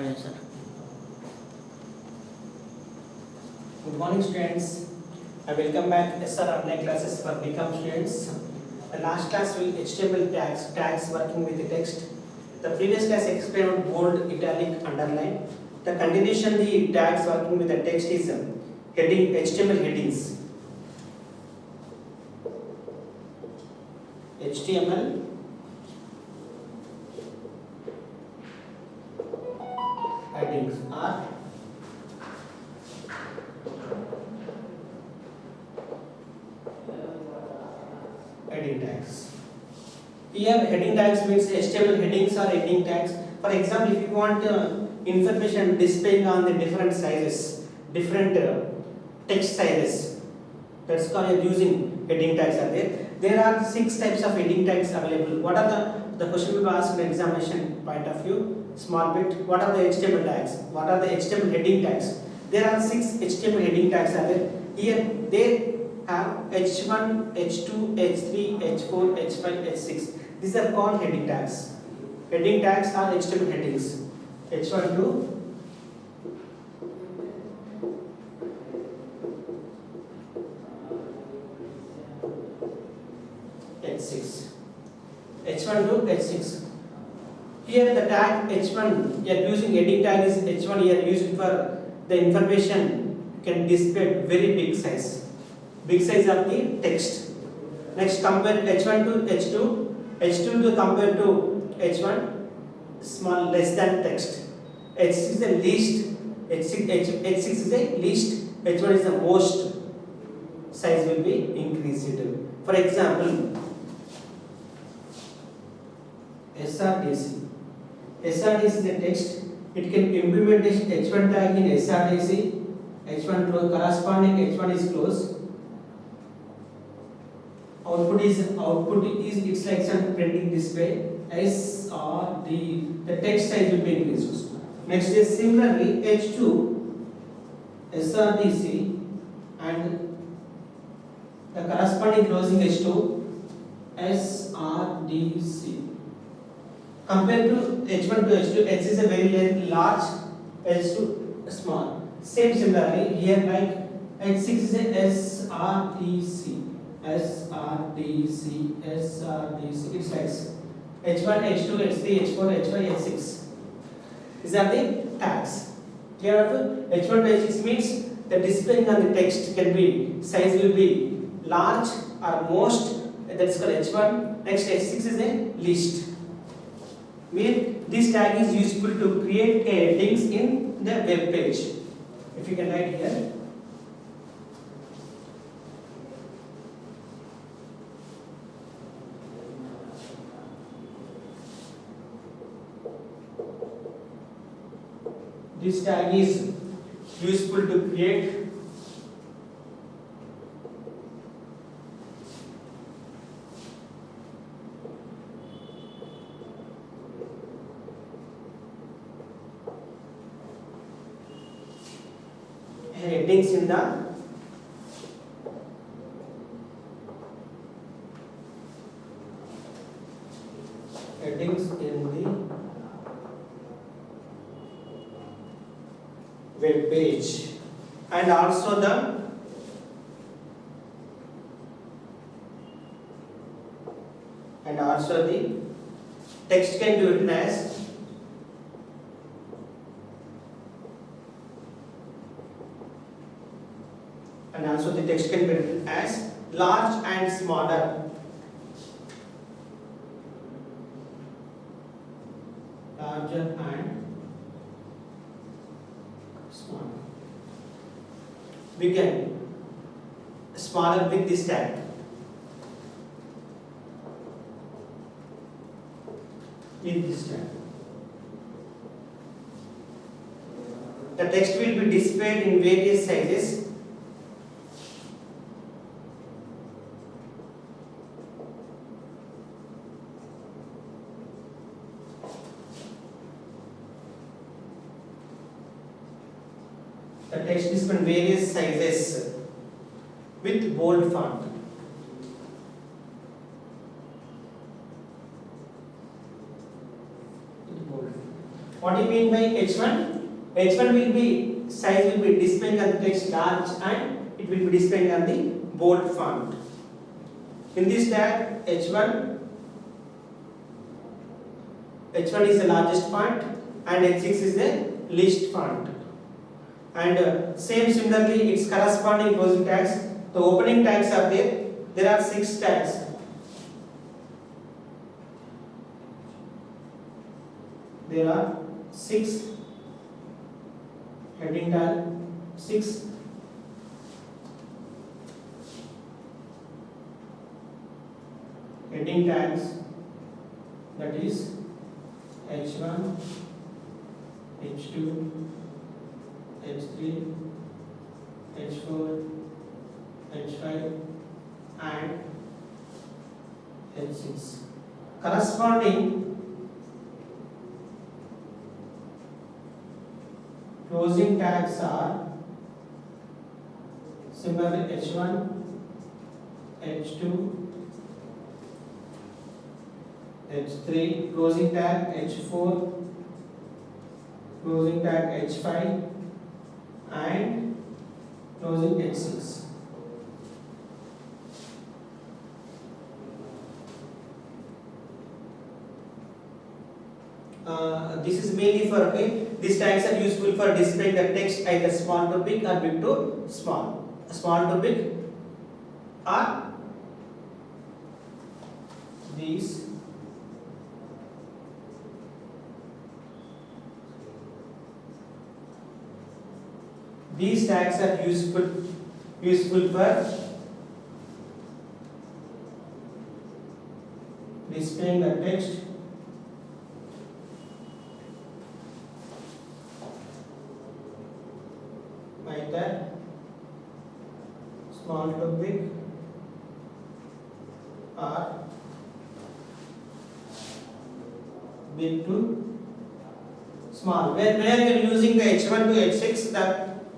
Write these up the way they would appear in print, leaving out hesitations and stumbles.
Fine, sir. Good morning, students. I welcome back SR online classes for BCOM students. The last class will HTML tags working with the text. The previous class explained bold, italic, underline. The continuation the tags working with the text is heading HTML headings. HTML headings are heading tags. Here heading tags means HTML headings or heading tags. For example, if you want information displaying on the different sizes, different text sizes, that's called using heading tags are there. There are 6 types of heading tags available. What are the question will be asked in examination point of view? Small bit. What are the HTML tags? What are the HTML heading tags? There are 6 HTML heading tags are there. Here they have H1, H2, H3, H4, H5, H6. These are called heading tags. Heading tags are HTML headings. H1 to H6. H1 to H6. Here the tag H1, you are using heading tag is H1, you are using for the information can display very big size. Big size of the text. Next compare H1 to H2, H2 to compare to H1, small less than text. H6 is the least, H6 is the least, H1 is the most, size will be increased. For example, SRDC. SRDC is the text, it can implement H1 tag in SRDC, H1 close, corresponding H1 is close. Output is it's like some printing display. SRD, the text size will be increased. Next is similarly H2 SRDC and the corresponding closing H2 SRDC. Compared to H1 to H2, H is a very large, H2 small. Similarly here like H6 is a SRDC. SRDC. It's like H1, H2, H3, H4, H5, H6. These are the tags. Here H1 to H6 means the displaying on the text can be, size will be large or most, that's called H1. Next H6 is a least. Mean this tag is useful to create links in the web page. If you can write here. This tag is useful to create headings in the web page, and also the text can be written as large and smaller. Larger and smaller. We can smaller with this tag. With this tag. The text will be displayed in various sizes. The text is in various sizes with bold font. What do you mean by H1? H1 will be size will be displaying on the text large and it will be displaying on the bold font. In this tag H1 is the largest font and H6 is the least font. And same similarly its corresponding closing tags. The opening tags are there. There are 6 tags. There are 6 heading tag, 6 heading tags, that is H1, H2, H3, H4, H5 and H6. Corresponding closing tags are similarly H1, H2, H3, closing tag H4, closing tag H5 and closing H6. This is mainly for these tags are useful for displaying the text either small to big or big to small. Small to big or these tags are useful for displaying the text either small to big or big to small. Where we are using the H1 to H6, the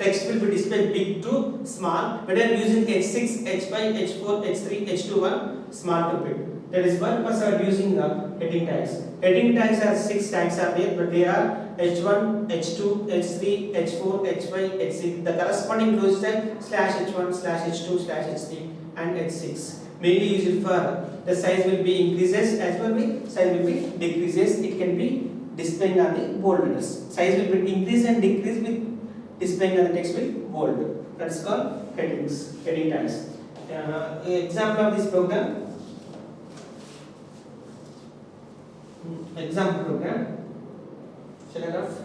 text will be displayed big to small. When we are using H6, H5, H4, H3, H21, small to big. That is why we are using the heading tags. Heading tags are 6 tags are there, but they are H1, H2, H3, H4, H5, H6. The corresponding closing tag /H1, /H2, /H3 and H6. Mainly used for the size will be increases as well as size will be decreases. It can be displaying on the bold letters. Size will be increase and decrease with displaying on the text with bold. That is called heading tags. Example of this program. Example program. Shall I enough?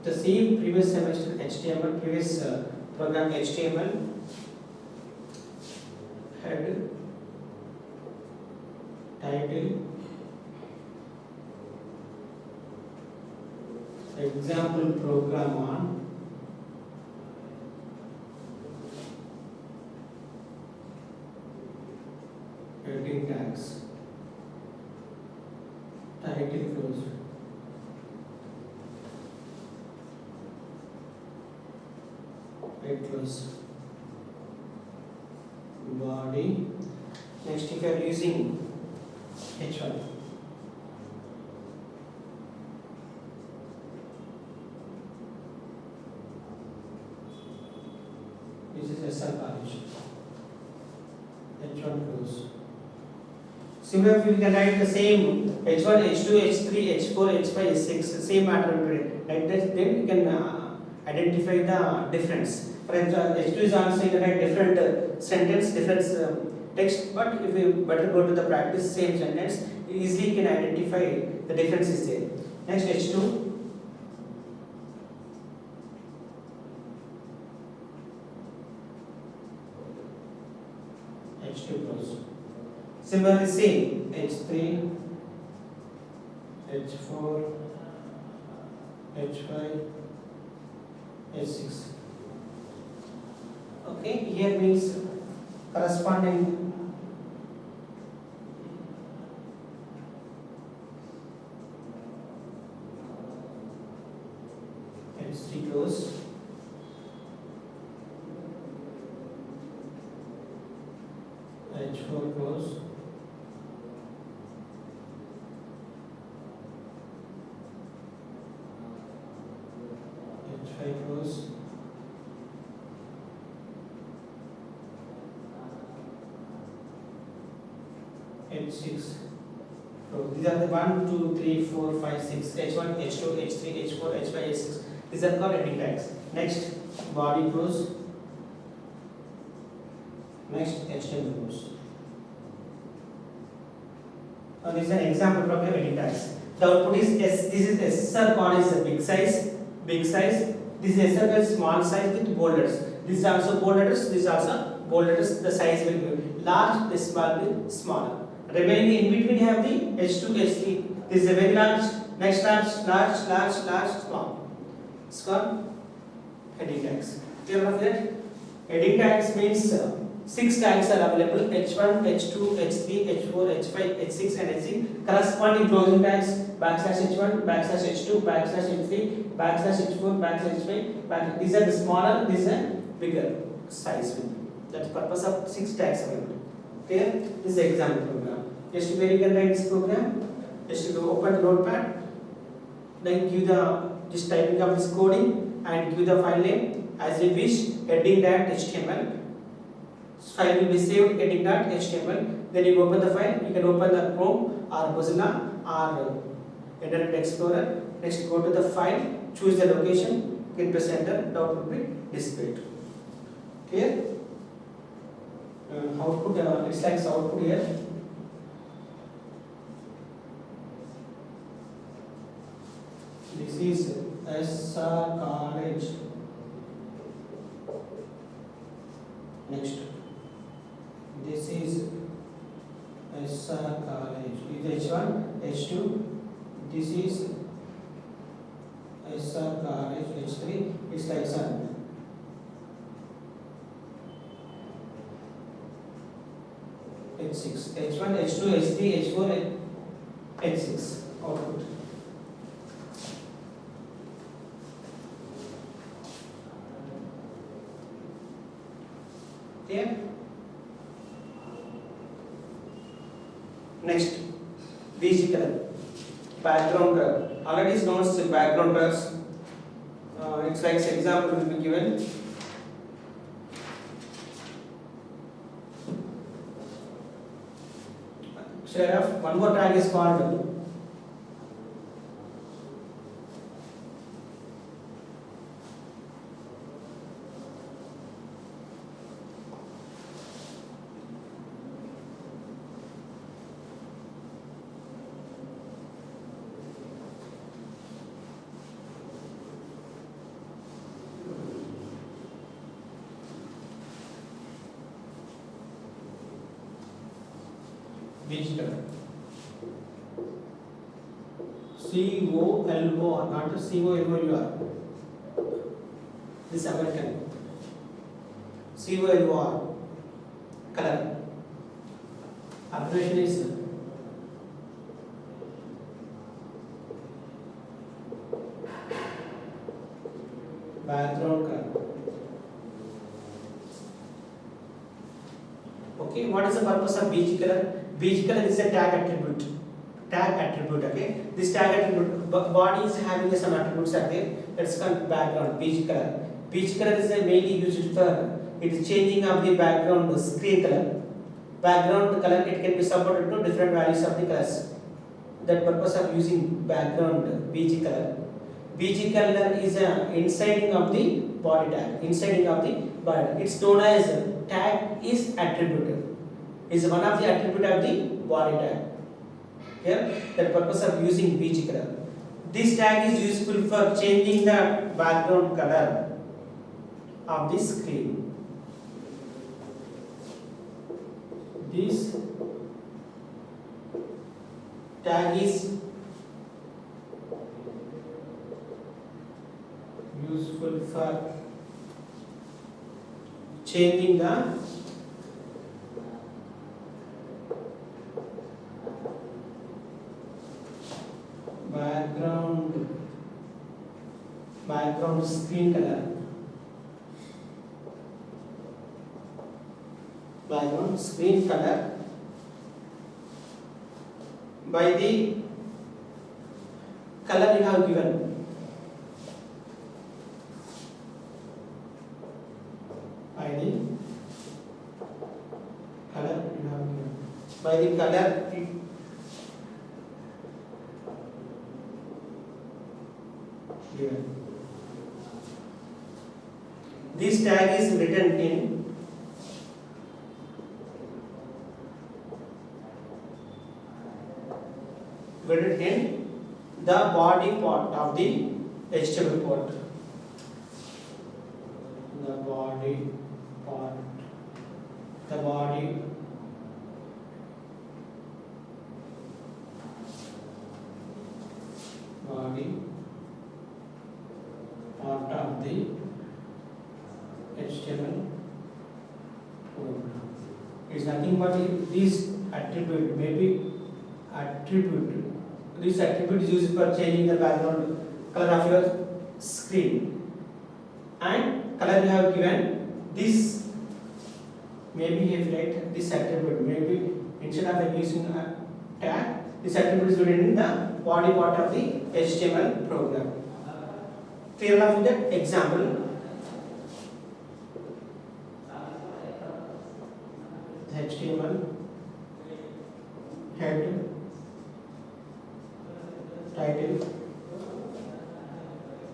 The same previous semester HTML, previous program HTML head, title, example program on heading tags, title closed. It was body. Next, if you are using H1, this is SR college. H1 close. Similarly, we can write the same H1, H2, H3, H4, H5, H6, same pattern. Like that, then we can identify the difference. For example, H2 is also in a different sentence, different text, but if we better go to the practice, same sentence, you easily can identify the difference is there. Next, H2. H2 close. Similarly, same H3, H4, H5, H6. Okay, here means corresponding H3 close, H4 close, H5 close, H6. So these are the 1, 2, 3, 4, 5, 6, H1, H2, H3, H4, H5, H6. These are called heading tags. Next, body close. Next, HTML close. Now this is an example of your heading tags. The output is S. This is SR code is a big size, big size. This is SR is small size with bold letters. This is also bold letters. This is also bold letters. The size will be large. The small will be smaller. Remaining in between you have the H2, H3. This is a very large. Next large, large, large, large, small. It's called heading tags. Clear of that? Heading tags means 6 tags are available: H1, H2, H3, H4, H5, H6, and H6. Corresponding closing tags: \H1, \H2, \H3, \H4, \H5. These are the smaller. These are bigger size. That's the purpose of 6 tags available. Clear? This is the example program. Just where you can write this program. Just to open the notepad. Then give the just typing of this coding and give the file name as you wish. Heading.html. File will be saved heading.html. Then you open the file. You can open the Chrome or Mozilla or Internet Explorer. Next, go to the file. Choose the location. Hit press enter. The output will be displayed. Clear? Output. It's like output here. This is SR College. Next, this is SR College. This is H1, H2. This is SR College, H3. It's like sun. H6, H1, H2, H3, H4, H6. Output. Clear? Next, BG color, background color. Already is known as background colors. It's like example will be given. Sheriff, one more tag is called BG color. COLOR, not COLOUR. This is American. COLOR. Color. Abbreviation is background color. Okay, what is the purpose of BG color? BG color is a tag attribute. Tag attribute, okay? This tag attribute, body is having some attributes are there. That's called background, BG color. BG color is mainly used for it is changing of the background screen color. Background color, it can be supported to different values of the colors. That purpose of using background BG color. BG color is insiding of the body tag, insiding of the body. It's known as tag is attribute. Is one of the attribute of the body tag. Here, the purpose of using BG color. This tag is useful for changing the background color of the screen. This tag is useful for changing the background screen color, background screen color by the color you have given, by the color you have given, by the color given. This tag is written in the body part of the HTML port. The body part, the body part of the HTML code. It's nothing but this attribute, maybe attribute. This attribute is used for changing the background color of your screen, and color you have given this. Maybe if write this attribute, maybe instead of using a tag, this attribute is written in the body part of the HTML program. Clear enough with that example? HTML head, title,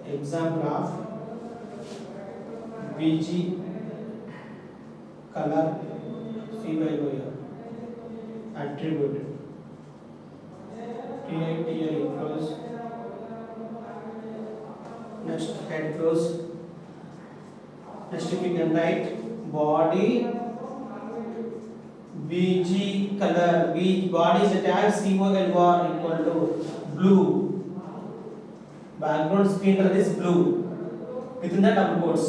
example of BG color CYO attribute TI equals, next head close, next if you can write body BG color, body is a tag COLOR equal to blue, background screen color is blue within the double quotes.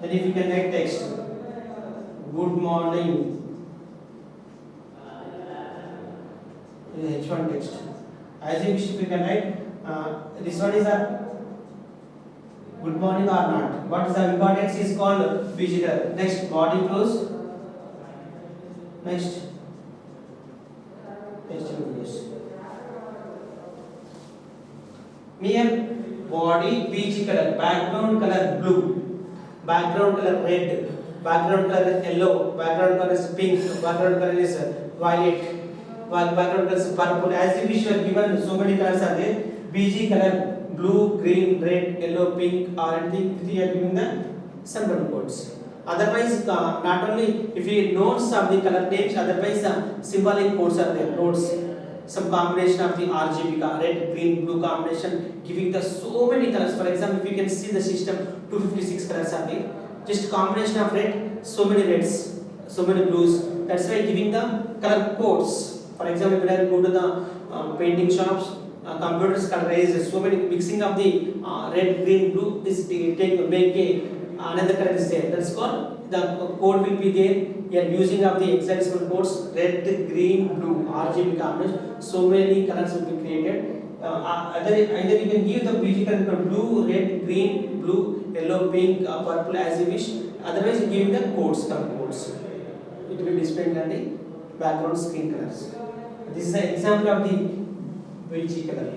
Then if you can write text, good morning, H1 text. As you wish, if you can write this one is a good morning or not. What is the importance is called BG color. Next body close. Next here body BG color, background color blue, background color red, background color yellow, background color is pink, background color is violet, background color is purple. As you wish, you are given so many colors are there. BG color blue, green, red, yellow, pink, orange. You are giving the symbol codes. Otherwise, not only if you notes of the color names, otherwise symbolic codes are there. Notes, some combination of the RGB, red, green, blue combination, giving the so many colors. For example, if you can see the system, 256 colors are there. Just combination of red, so many reds, so many blues. That's why giving the color codes. For example, when I go to the painting shops, computers colorize so many mixing of the red, green, blue. This make a another color is there. That's called the code will be there. You are using of the hexadecimal codes, red, green, blue, RGB combination. So many colors will be created. Either you can give the BG color blue, red, green, blue, yellow, pink, purple as you wish. Otherwise, you give the codes, color codes. It will be displayed on the background screen colors. This is an example of the BG color,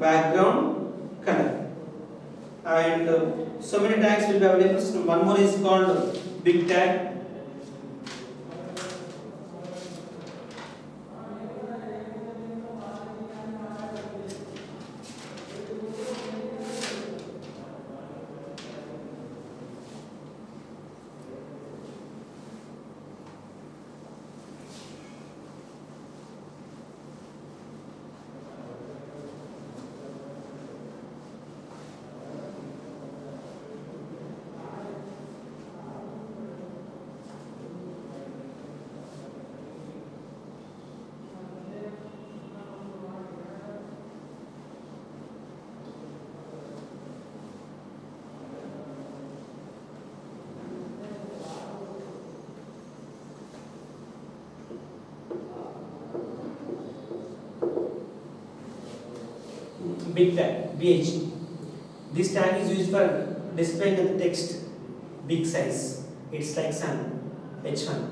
background color. And so many tags will be available. So one more is called big tag. big tag, BH. This tag is used for displaying the text big size. It's like sun, H1.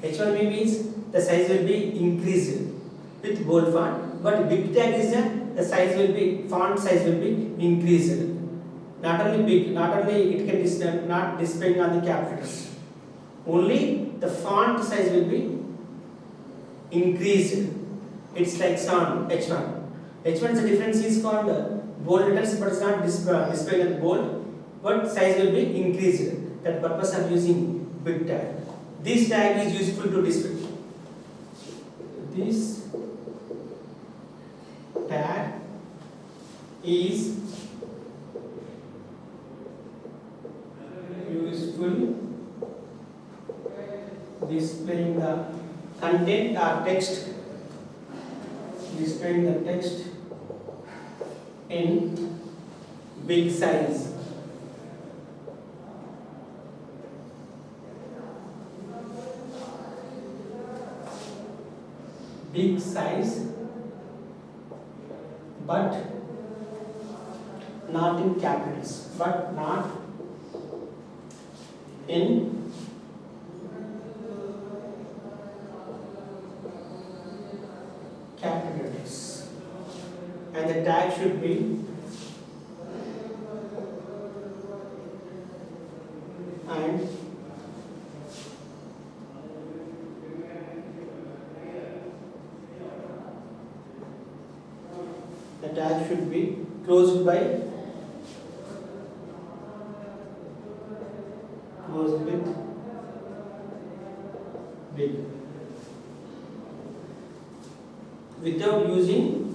H1 means the size will be increased with bold font, but big tag is the size will be, font size will be increased. Not only big, not only it can display, not displaying on the capitals. Only the font size will be increased. It's like sun, H1. H1's difference is called bold letters, but it's not displayed in bold, but size will be increased. That purpose I'm using big tag. This tag is useful to display. This tag is useful displaying the content or text, displaying the text in big size. Big size, but not in capitals, but not in capitals, and the tag should be and the tag should be closed with big, without using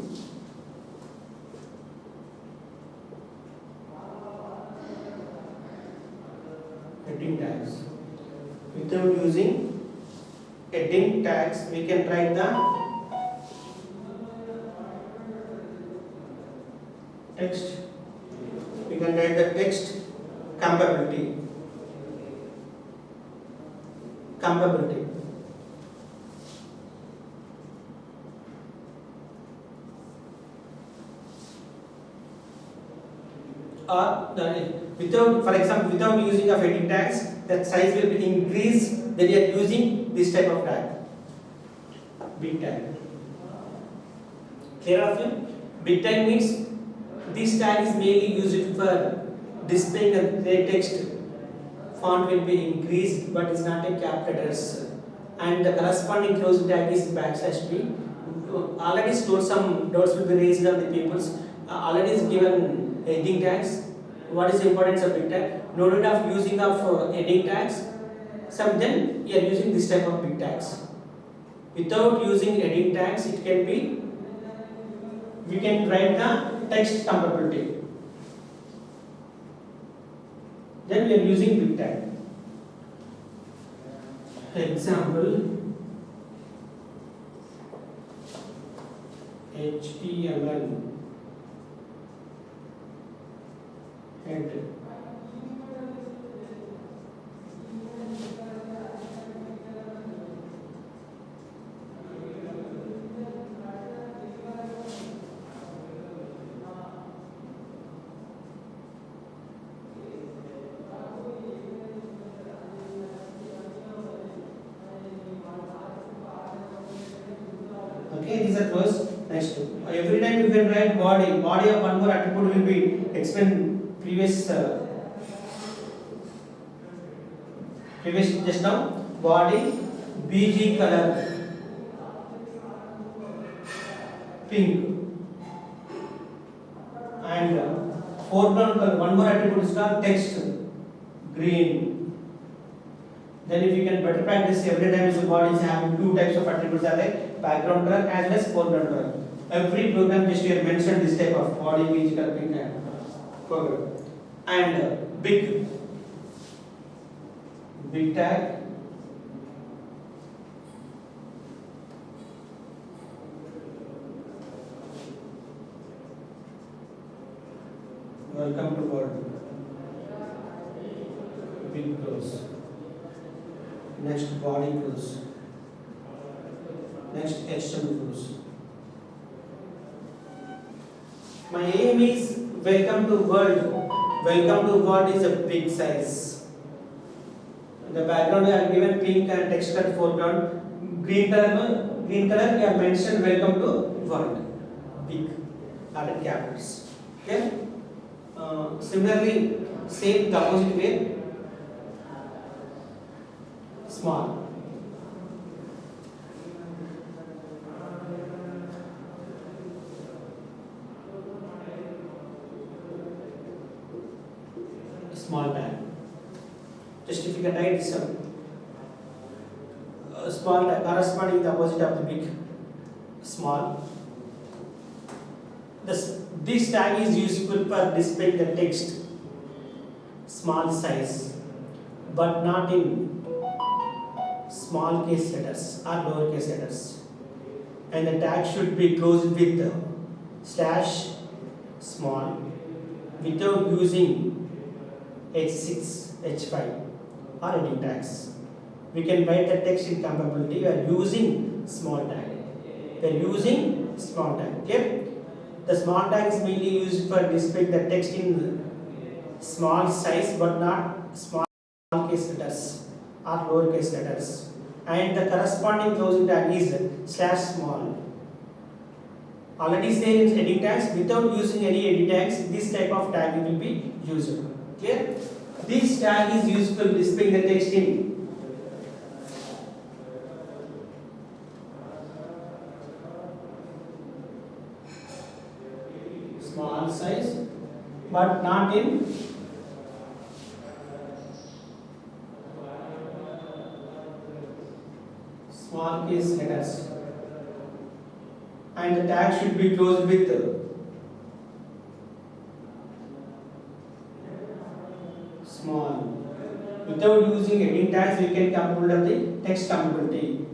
heading tags. Without using heading tags, we can write the text. We can write the text compatibility. Or without, for example, without using of heading tags, that size will be increased. Then you are using this type of tag, big tag. Clear of you? Big tag means this tag is mainly used for displaying the text. Font will be increased, but it's not a capital letters. And the corresponding closed tag is backslash b. Already stored, some doubts will be raised on the people's. Already is given heading tags. What is the importance of big tag? No need of using of heading tags. Some then you are using this type of big tags. Without using heading tags, it can be, we can write the text compatibility. Then we are using big tag. Example, HTML head. Okay, these are close. Next, every time you can write body. Body of one more attribute will be explained previous just now. Body, BG color, pink, and foreground color. One more attribute is called text, green. Then if you can better practice, every time the body is having two types of attributes are like background color as well as foreground color. Every program just here mentioned this type of body, BG color, pink and foreground. And big tag, welcome to world, big close. Next body close. Next HTML close. My aim is welcome to world. Welcome to world is a big size. In the background, I have given pink and textured foreground. Green color, we have mentioned welcome to world. Big, added capitals. Okay. Similarly, same the opposite way. Small. Small tag. Just if you can write this small tag corresponding the opposite of the big, small. This tag is useful for displaying the text small size, but not in small case letters or lowercase letters. And the tag should be closed with slash small without using H6, H5 or heading tags. We can write the text in compatibility. We are using small tag. We are using small tag. Okay? The small tag is mainly used for displaying the text in small size but not small case letters or lowercase letters. And the corresponding closing tag is slash small. Already there in heading tags. Without using any heading tags, this type of tag will be used. Clear? This tag is useful displaying the text in small size but not in small case letters, and the tag should be closed with small. Without using heading tags, we can come hold of the text compatibility.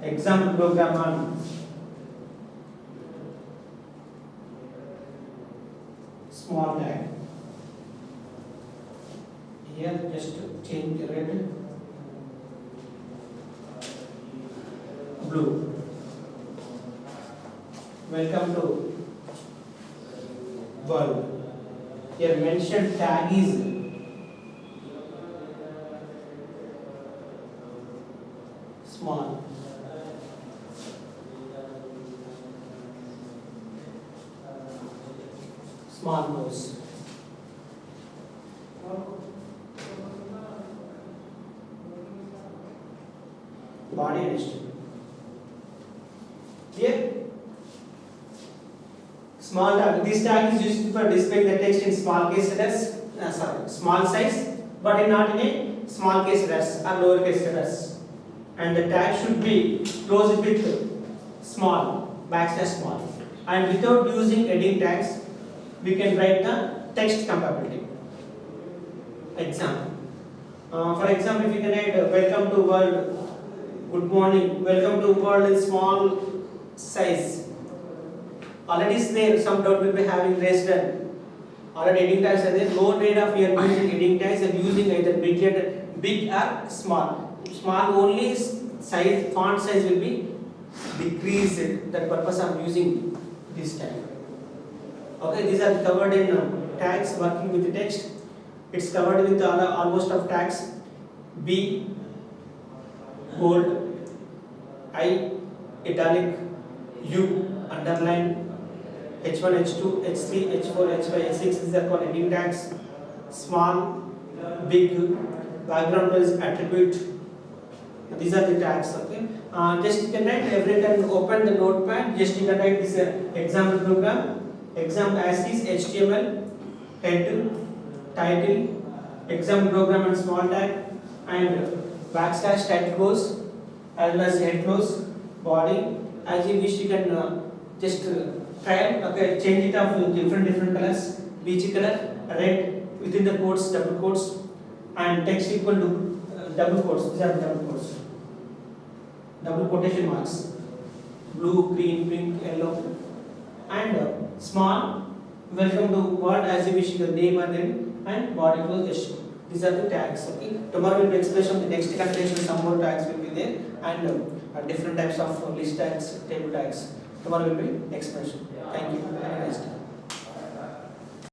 Example program on small tag. Here, just change the red, blue. Welcome to world. Here mentioned tag is small. Small nose. Body and history. Clear? Small tag. This tag is used for displaying the text in small case letters, small size, but not in a small case letters or lower case letters. And the tag should be closed with small, backslash small. And without using heading tags, we can write the text compatibility. Example. For example, if you can write welcome to world, good morning, welcome to world in small size. Already there, some doubt will be having raised. Already heading tags are there. No need of here using heading tags and using either big or small. Small only size, font size will be decreased. That purpose I am using this tag. Okay, these are covered in tags working with the text. It's covered with almost of tags. B, bold, I, italic, U, underline, H1, H2, H3, H4, H5, H6. These are called heading tags. Small, big, background is attribute. These are the tags. Okay. Just you can write every time you open the notepad. Just you can write this example program. Exam as is HTML, head, title, exam program and small tag, and backslash title close, as well as head close, body. As you wish, you can just try. Okay, change it up with different colors. Beige color, red within the quotes, double quotes, and text equal to double quotes. These are double quotes. Double quotation marks. Blue, green, pink, yellow, and small. Welcome to world, as you wish, your name and body close. These are the tags. Okay. Tomorrow we'll explain the next continuation. Some more tags will be there, and different types of list tags, table tags. Tomorrow will be expression. Thank you. Have a nice day.